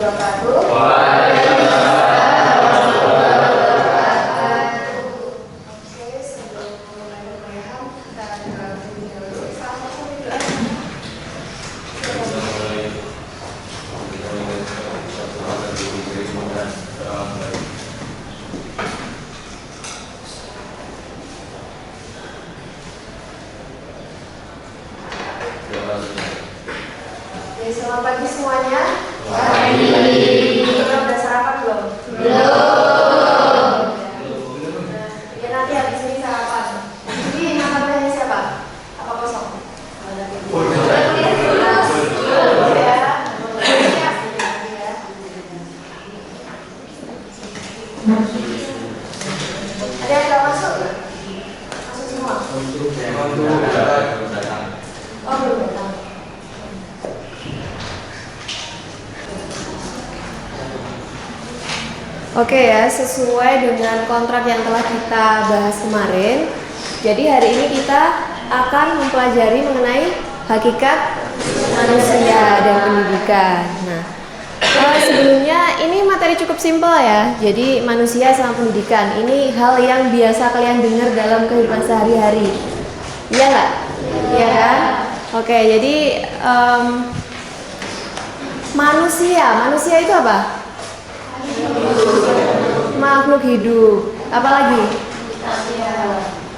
Selamat pagi semuanya. Pagi. Udah sarapan belum? Belum. Ya nanti habis ini sarapan. Ini makanannya siapa? Apa kosong? Ada yang nggak masuk? Masuk semua? Oh belum datang. Oke ya, sesuai dengan kontrak yang telah kita bahas kemarin. Jadi hari ini kita akan mempelajari mengenai hakikat manusia dan pendidikan. Nah, sebelumnya ini materi cukup simpel ya. Jadi manusia sama pendidikan ini hal yang biasa kalian dengar dalam kehidupan sehari-hari. Iya nggak? Iya kan? Oke, jadi manusia itu apa? Makhluk hidup. Apalagi?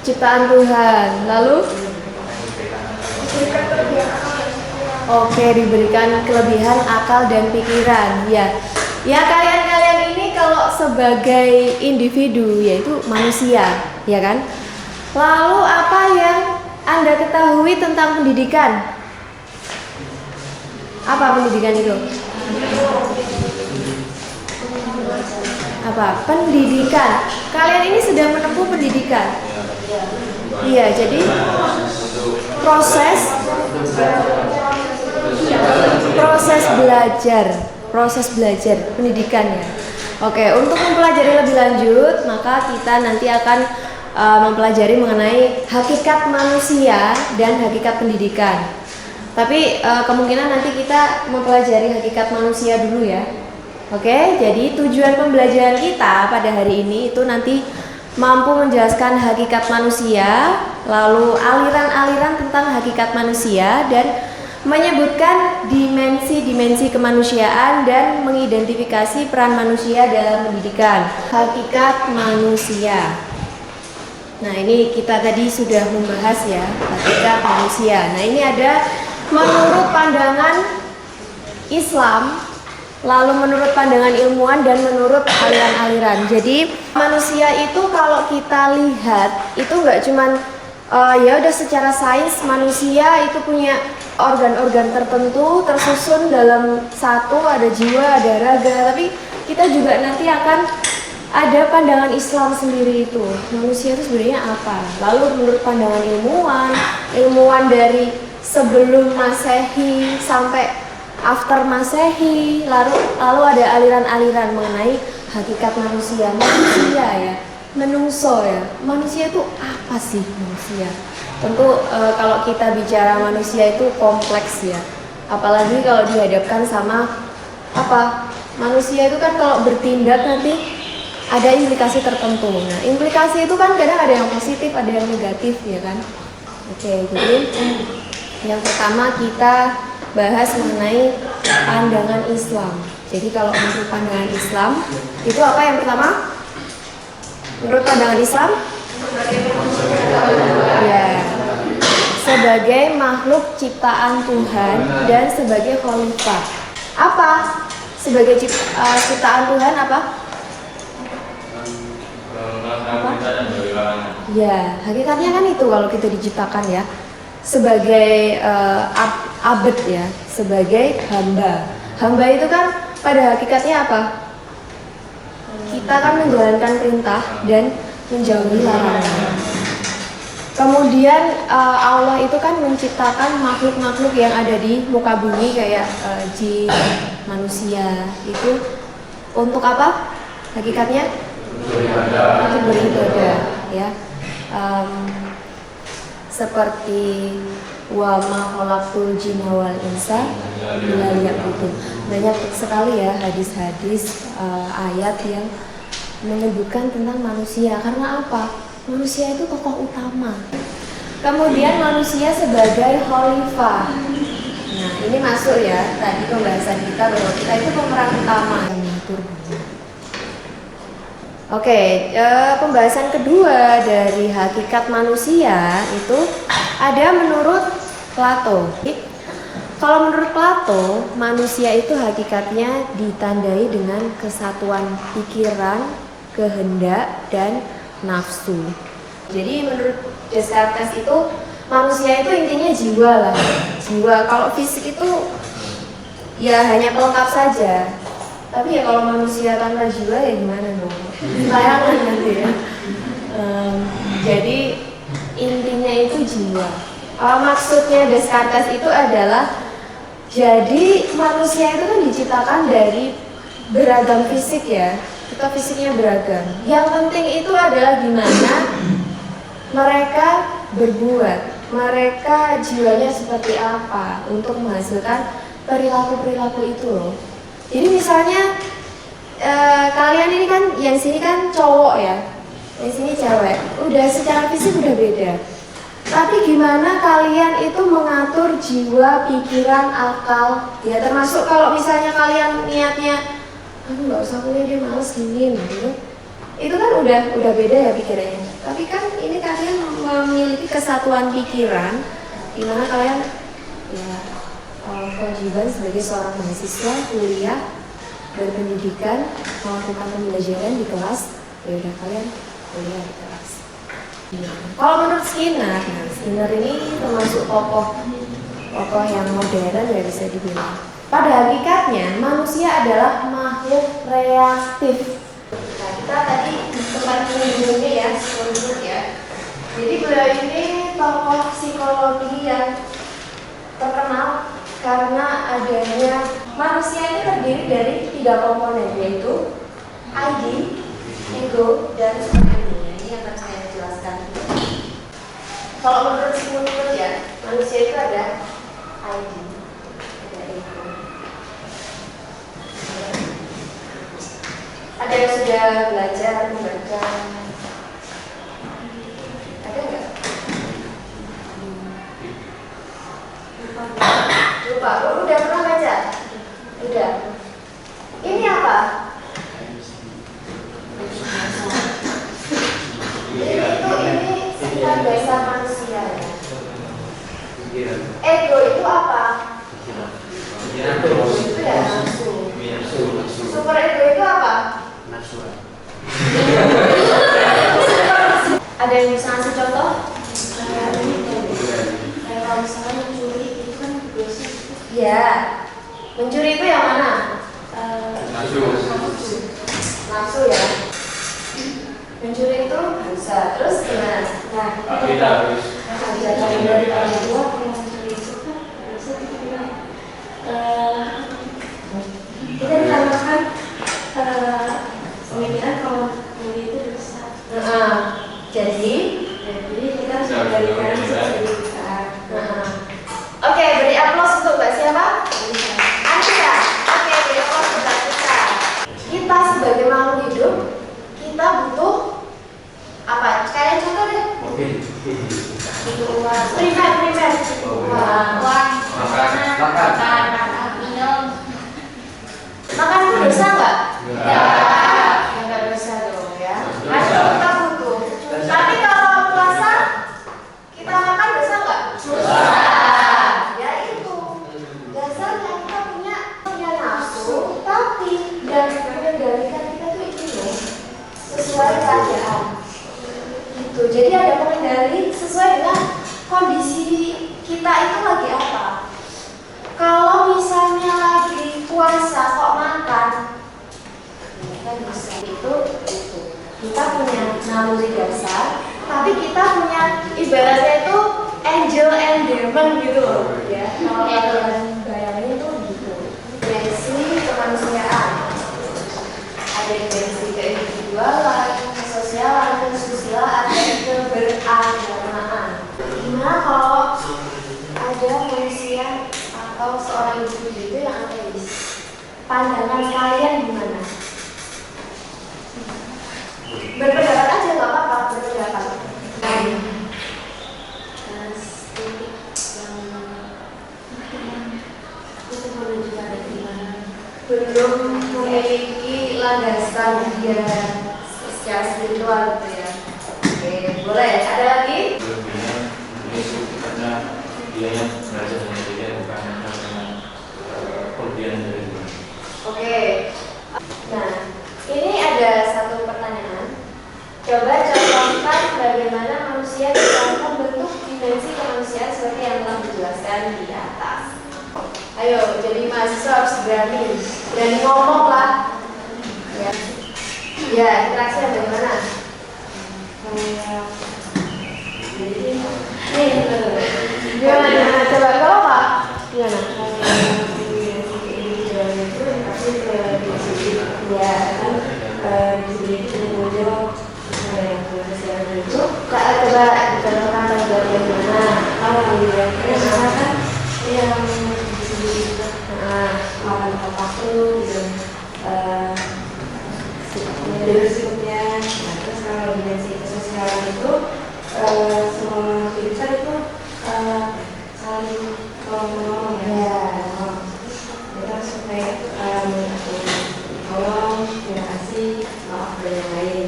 Ciptaan Tuhan. Lalu? Oke, diberikan kelebihan akal dan pikiran. Ya, kalian ini kalau sebagai individu yaitu manusia, ya kan? Lalu apa yang Anda ketahui tentang pendidikan? Apa pendidikan itu? Apa? Pendidikan. Kalian ini sedang menempuh pendidikan. Iya, jadi proses belajar pendidikannya. Oke, untuk mempelajari lebih lanjut, maka kita nanti akan mempelajari mengenai hakikat manusia dan hakikat pendidikan. Tapi kemungkinan nanti kita mempelajari hakikat manusia dulu ya. Oke, jadi tujuan pembelajaran kita pada hari ini itu nanti mampu menjelaskan hakikat manusia, lalu aliran-aliran tentang hakikat manusia, dan menyebutkan dimensi-dimensi kemanusiaan dan mengidentifikasi peran manusia dalam pendidikan. Hakikat manusia. Nah, ini kita tadi sudah membahas ya, hakikat manusia. Nah, ini ada menurut pandangan Islam, lalu menurut pandangan ilmuwan, dan menurut aliran-aliran. Jadi manusia itu kalau kita lihat itu nggak cuman ya udah secara sains manusia itu punya organ-organ tertentu tersusun dalam satu, ada jiwa, ada raga, tapi kita juga nanti akan ada pandangan Islam sendiri itu. Manusia itu sebenarnya apa? Lalu menurut pandangan ilmuwan dari sebelum Masehi sampai after Masehi, lalu ada aliran-aliran mengenai hakikat manusia ya, menungso ya. Manusia itu apa sih manusia? Tentu kalau kita bicara manusia itu kompleks ya. Apalagi kalau dihadapkan sama apa? Manusia itu kan kalau bertindak nanti ada implikasi tertentu. Nah, implikasi itu kan kadang ada yang positif, ada yang negatif ya kan. Oke, jadi yang pertama kita bahas mengenai pandangan Islam. Jadi kalau menurut pandangan Islam itu apa yang pertama? Menurut pandangan Islam? Ya, sebagai makhluk ciptaan Tuhan dan sebagai khalifah. Apa? Sebagai ciptaan Tuhan apa? Ya, hakikatnya kan itu kalau kita diciptakan ya. Sebagai abd ya, sebagai hamba. Hamba itu kan pada hakikatnya apa? Kita kan menjalankan perintah dan menjauhi larangan. Kemudian Allah itu kan menciptakan makhluk-makhluk yang ada di muka bumi kayak jin, manusia. Itu untuk apa? Hakikatnya? Untuk beribadah ya. Seperti Wa ma khalaqtul jinna wal insa illa liya'budun. Banyak sekali ya hadis-hadis ayat yang menyebutkan tentang manusia. Karena apa? Manusia itu tokoh utama. Kemudian manusia sebagai khalifah. Nah, ini masuk ya tadi pembahasan kita bahwa kita itu pemeran utama yang mengatur bumi. Oke, pembahasan kedua dari hakikat manusia itu ada menurut Plato. Kalau menurut Plato, manusia itu hakikatnya ditandai dengan kesatuan pikiran, kehendak, dan nafsu. Jadi menurut Descartes itu manusia itu intinya jiwa lah. Jiwa, kalau fisik itu ya hanya pelengkap saja. Tapi ya kalau manusia tanpa jiwa ya gimana dong? Bayangkan nanti ya. Jadi intinya itu jiwa. Maksudnya Descartes itu adalah jadi manusia itu kan diciptakan dari beragam fisik ya. Kita fisiknya beragam. Yang penting itu adalah gimana mereka berbuat, mereka jiwanya seperti apa untuk menghasilkan perilaku-perilaku itu loh. Jadi misalnya kalian ini kan, yang sini kan cowok ya, yang sini cewek, udah secara fisik udah beda. Tapi gimana kalian itu mengatur jiwa, pikiran, akal, ya termasuk kalau misalnya kalian niatnya, aduh nggak usah kuliah dia males gini gitu. Itu kan udah beda ya pikirannya. Tapi kan ini kalian memiliki kesatuan pikiran, dimana kalian ya kewajiban sebagai seorang mahasiswa kuliah berpendidikan, melakukan pembelajaran di kelas, ya udah kalian kuliah di kelas. Kalau menurut Skinner, nah Skinner ini termasuk tokoh yang modern ya bisa dibilang. Pada hakikatnya manusia adalah makhluk reaktif. Nah, kita tadi sempat menyinggungnya ya, sebelumnya ya. Jadi beliau ini tokoh psikologi yang terkenal karena adanya manusia ini terdiri dari 3 komponen, yaitu ID, ego, dan sebagainya. Ini yang akan saya jelaskan. Kalau menurut Sigmund ya, manusia itu ada ID, ada ego. Ada yang sudah belajar membaca? Ada nggak? Lupa. Udah pernah baca? Udah. Ini apa? Ini sifat dasar manusia ya. Ego itu apa? Itu ya nafsu. Super ego itu apa? Ada yang bisa ngasih contoh? Kalau misalnya mencuri itu kan dosa. Ya, mencuri itu yang mana? Nafsu ya. Mencuri itu dosa. Terus gimana? Nah, kita ditambahkan pemikiran kalau mencuri itu dosa. Jadi kita harus menjadikan seperti itu. Oke, beri aplaus untuk Mbak siapa? Anissa. Oke, beri aplaus untuk Mbak Anissa. Kita sebagai makhluk hidup, kita butuh apa? Kalian contoh deh. Primer. Makan itu dosa nggak? Nggak dosa dong ya. Karena kita butuh. Tapi kalau puasa kita makan dosa nggak? Dosa. Ya itu. Dasarnya kita punya nafsu, tapi dan mengendalikan kita tuh itu loh, sesuai keadaan. Gitu. Jadi ada pengendali sesuai dengan kondisi kita itu lagi apa. Kalau misalnya lagi puasa kok makan, kita bisa itu. Kita punya naluri dasar, tapi kita punya ibaratnya itu angel and demon gitu loh ya. Kalau kalian bayangin itu gitu. Dimensi kemanusiaan, ada dimensi keindividualan, kesosialan, kesusilaan, dan keberagamaan. Gimana kalau pandangan kalian gimana? Berpendapat aja nggak apa-apa, berpendapat. Belum memiliki landasan dia secara spiritual gitu ya. Oke, boleh. Ada lagi? Karena dia yang belajar dengan dia bukan dengan kelebihan dari dia. Oke. Nah, ini ada satu pertanyaan. Coba contohkan bagaimana manusia bisa membentuk dimensi kemanusiaan seperti yang telah dijelaskan di atas. Ayo, jadi mahasiswa harus berani ngomong lah. Ya, interaksi bagaimana? Gimana? Coba kalau Pak, gimana? Ya, kan coba dicontohkan bagaimana? Kalau misalkan yang makan papaku berikutnya, nah terus kalau dimensi kesosialan itu semua kehidupan itu saling tolong ya, kita supaya tolong, terima kasih, maaf dan yang lain.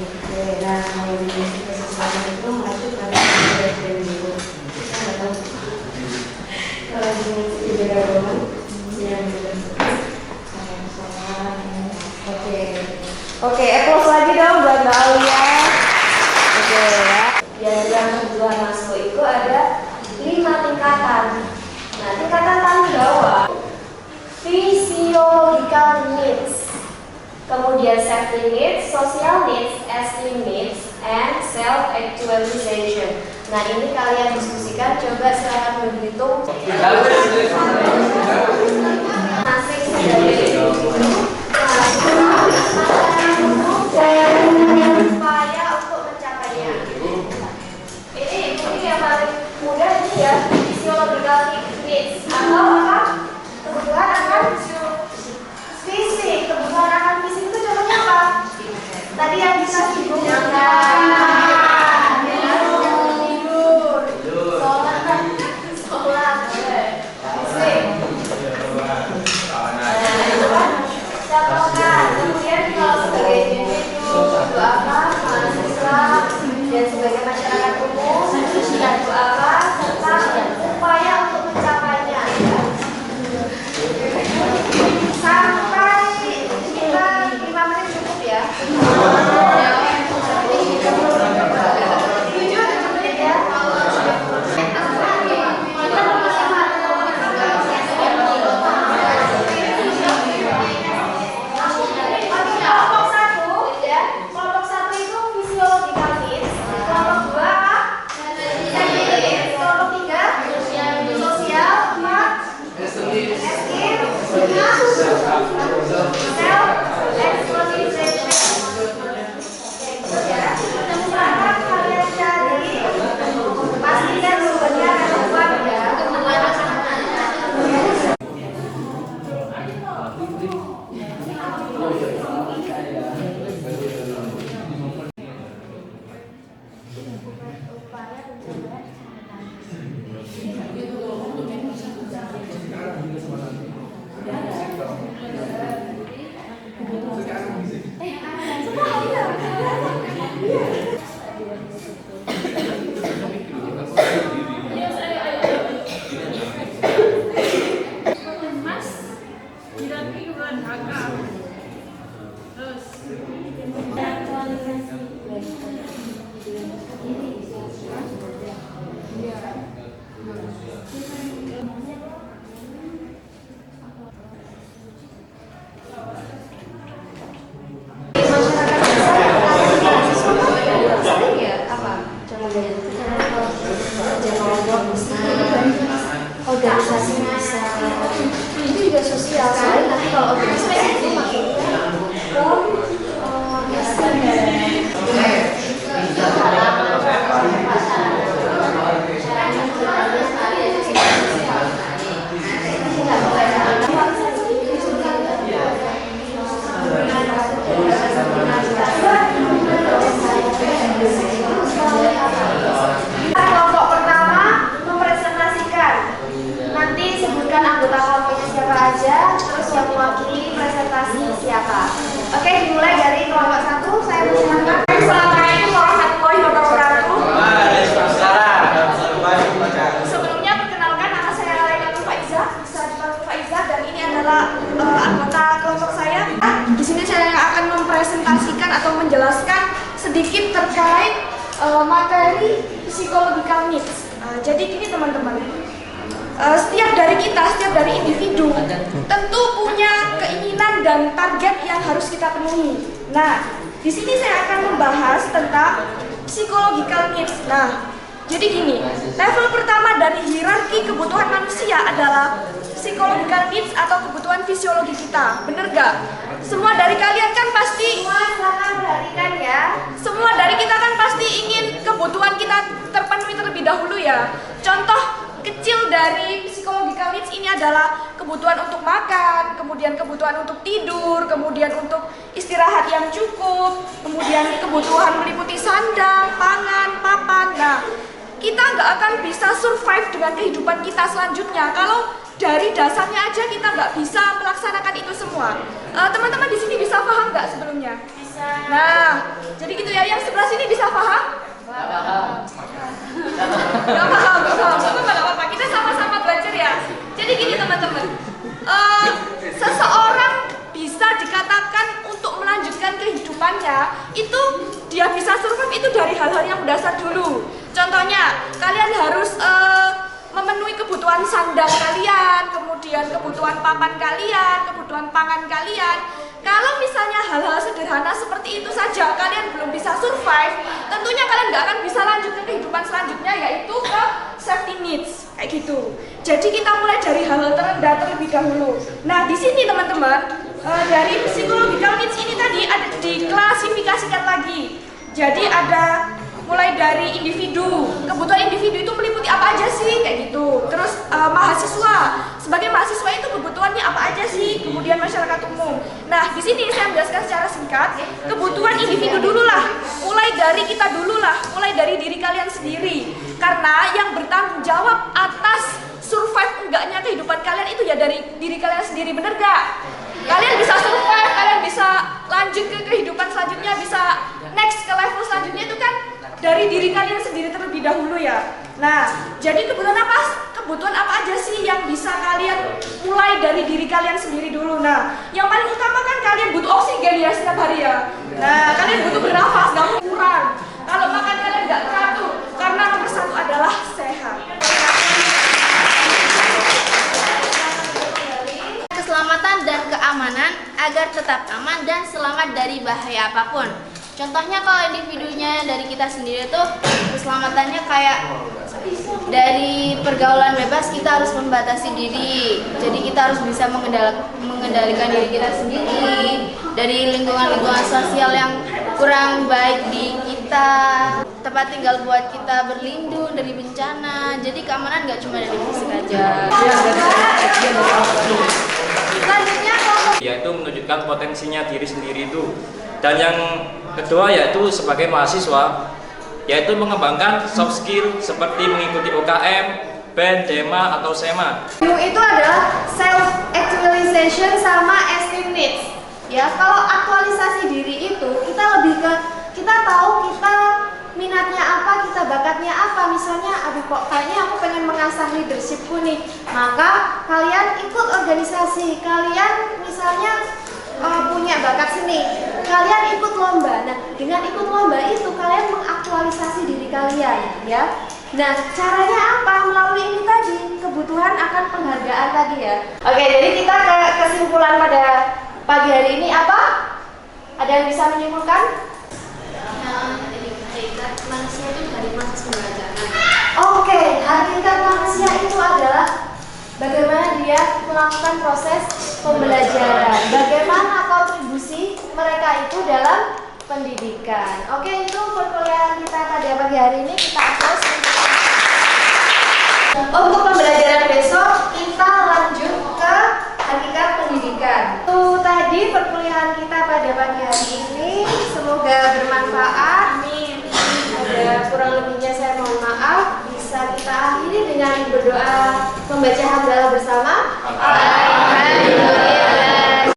Nah kalau dimensi kesosialan itu mengacu pada dari dulu kita nggak tahu kalau dimensi keberagaman yang Oke, applause lagi dong buat Mbak Aulia. Oke ya. Diagram kebutuhan Maslow itu ada 5 tingkatan. Nah, tingkatan paling bawah physiological needs, kemudian safety needs, social needs, esteem needs, and self actualization. Nah, ini kalian diskusikan. Coba silakan berhitung. Masing sebagai individu. Upaya untuk mencapainya. Ini yang paling mudah ini ya, physiological needs atau apa? Kebutuhan akan fisik. Kebutuhan akan fisik itu contohnya apa? Tadi yang bisa tidur, sholat, fisik. Contohkan. Kemudian kalau sebagai individu itu apa? Mahasiswa dan sebagai masyarakat umum itu apa? Serta upaya untuk mencapainya. Sampai kita 5 menit cukup ya. 7 menit ya. Kelompok satu itu physiological needs. Kelompok 2 apa? Kelompok 3 sosial, 4 esteem, 5 self actualization. Ya. Sekarang kalian cari, pastikan sumbernya relevan ya. Organisasi bisa itu juga sosial sekali. Nanti kalau organisasi itu maksudnya siapa? Oke, dimulai dari kelompok 1. Saya persilakan. Assalamualaikum warahmatullahi wabarakatuh. Sebelumnya perkenalkan, nama saya Laila Faiza, bisa dipanggil Faiza, dan ini adalah anggota kelompok saya. Di sini saya akan mempresentasikan atau menjelaskan sedikit terkait materi psychological needs. Jadi gini teman-teman, setiap dari individu tentu punya keinginan dan target yang harus kita penuhi. Nah, di sini saya akan membahas tentang psychological needs. Nah, jadi gini, level pertama dari hierarki kebutuhan manusia adalah psychological needs atau kebutuhan fisiologi kita. Bener gak? Semua dari kalian kan pasti, silakan perhatikan ya. Semua dari kita kan pasti ingin kebutuhan kita terpenuhi terlebih dahulu ya. Contoh kecil dari psychological needs ini adalah kebutuhan untuk makan, kemudian kebutuhan untuk tidur, kemudian untuk istirahat yang cukup, kemudian kebutuhan meliputi sandang, pangan, papan. Nah, kita nggak akan bisa survive dengan kehidupan kita selanjutnya kalau dari dasarnya aja kita nggak bisa melaksanakan itu semua. Teman-teman di sini bisa paham nggak sebelumnya? Bisa. Nah, jadi gitu ya. Yang sebelah sini bisa paham? Nggak paham. Nggak apa-apa. Kita sama-sama belajar ya. Jadi gini teman-teman, seseorang bisa dikatakan untuk melanjutkan kehidupannya itu dia bisa survive itu dari hal-hal yang mendasar dulu. Contohnya, kalian harus memenuhi kebutuhan sandang kalian, kemudian kebutuhan papan kalian, kebutuhan pangan kalian. Kalau misalnya hal-hal sederhana seperti itu saja kalian belum bisa survive, tentunya kalian nggak akan bisa lanjut ke kehidupan selanjutnya, yaitu ke safety needs, kayak gitu. Jadi kita mulai dari hal-hal terendah terlebih dahulu. Nah, di sini teman-teman, dari psychological needs ini tadi ada diklasifikasikan lagi. Jadi ada mulai dari individu, kebutuhan individu itu meliputi apa aja sih, kayak gitu. Terus mahasiswa, sebagai mahasiswa itu kebutuhannya apa aja sih, kemudian masyarakat umum. Nah, di sini saya menjelaskan secara singkat, kebutuhan individu dulu lah, mulai dari kita dulu lah, mulai dari diri kalian sendiri. Karena yang bertanggung jawab atas survive enggaknya kehidupan kalian itu ya dari diri kalian sendiri, bener gak? Kalian bisa survive, kalian bisa lanjut ke kehidupan selanjutnya, bisa next ke level selanjutnya itu kan dari diri kalian sendiri terlebih dahulu ya. Nah, jadi kebutuhan apa aja sih yang bisa kalian mulai dari diri kalian sendiri dulu. Nah, yang paling utama kan kalian butuh oksigen ya setiap hari ya. Nah, kalian butuh bernafas, gak mau kurang. Kalau makan kalian gak teratur, karena nomor 1 adalah sehat. Keselamatan dan keamanan agar tetap aman dan selamat dari bahaya apapun. Contohnya kalau individunya dari kita sendiri tuh keselamatannya kayak dari pergaulan bebas kita harus membatasi diri. Jadi kita harus bisa mengendalikan diri kita sendiri dari lingkungan-lingkungan sosial yang kurang baik di kita. Tempat tinggal buat kita berlindung dari bencana. Jadi keamanan nggak cuma dari fisik aja. Selanjutnya yaitu menunjukkan potensinya diri sendiri itu. Dan yang kedua yaitu sebagai mahasiswa, yaitu mengembangkan soft skill seperti mengikuti UKM, BEM, DEMA atau SEMA. itu adalah self actualization sama esteem needs. Ya, kalau aktualisasi diri itu kita lebih ke kita tahu kita minatnya apa, kita bakatnya apa. Misalnya, aduh kok kayaknya aku pengen mengasah leadershipku nih. Maka kalian ikut organisasi, kalian misalnya punya bakat seni, kalian ikut lomba. Nah, dengan ikut lomba itu kalian mengaktualisasi diri kalian, ya. Nah, caranya apa? Melalui ini tadi, kebutuhan akan penghargaan tadi ya. Oke, jadi kita ke kesimpulan pada pagi hari ini apa? Ada yang bisa menyimpulkan? Hakikat manusia itu dari proses pembelajaran. Oke, hakikat manusia itu adalah bagaimana dia melakukan proses pembelajaran, bagaimana kontribusi mereka itu dalam pendidikan. Oke, itu perkuliahan kita pada pagi hari ini, kita aplaus. Untuk pembelajaran besok kita lanjut ke hakikat pendidikan. Itu tadi perkuliahan kita pada pagi hari ini, semoga bermanfaat. Amin. Ada kurang lebihnya saya mohon maaf. Bisa kita akhiri dengan berdoa membaca hamdalah bersama.